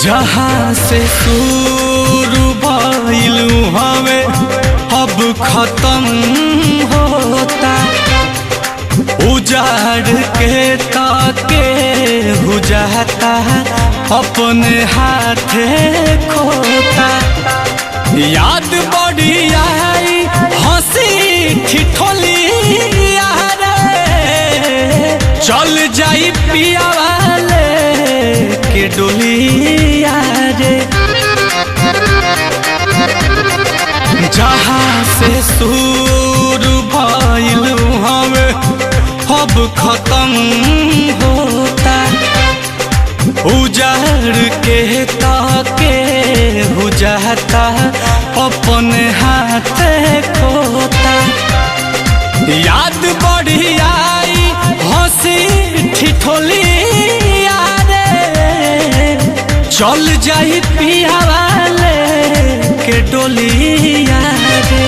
जहाँ से शुरू भइलू हमें अब खत्म होता। उजाड़ के ताके हो जाता अपने हाथे खोता। याद बड़ी आई हंसी ठिठोली चल जाई पिया वाले के डोलिया रे। जहाँ से शुरू भइलू हमें अब खत्म होता। उजाड़ के ताके हो जाता अपने हाथे खोता। याद बड़ी आई हंसी ठिठोली चल जाई पिया वाले के डोलिया रे।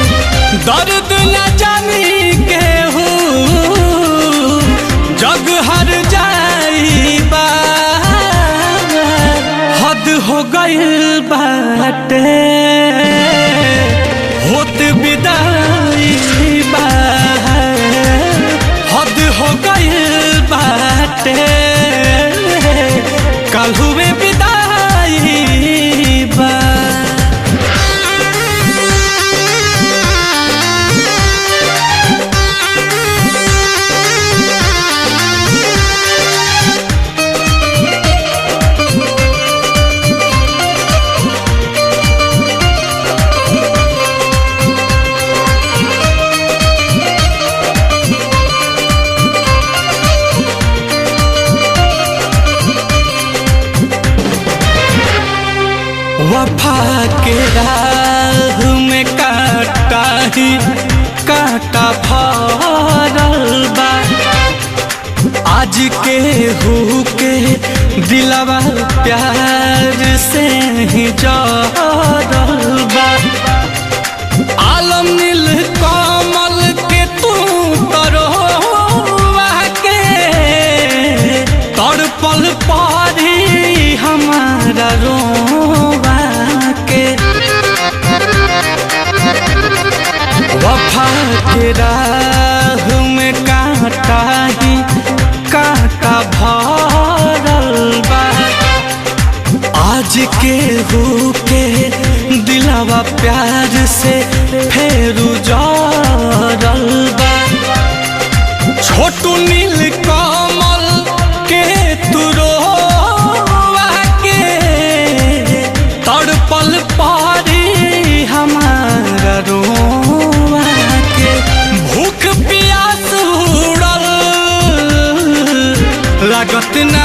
दर्द न जानी के जग हर जाई बा हद हो गइल बाटे होत विदाई बा हद हो गइल बाटे कल हुए विदाई बा। वफा के राह में काटा ही काटा भरल बा। आज के हो के दिलवा प्यार से ही जरल बा। आलम नील कमल के तू तरोवा के तड़पल पारी हमारा रोवा के। वफा के राह में काटा ही काटा भरल बा। आज के हो के दिलवा प्यार से फेरू जरल बा। छोटू नील कमल के तुरोवा के तड़पल पारी हमारा रोवा के। भूख प्यास उड़ल लागत ना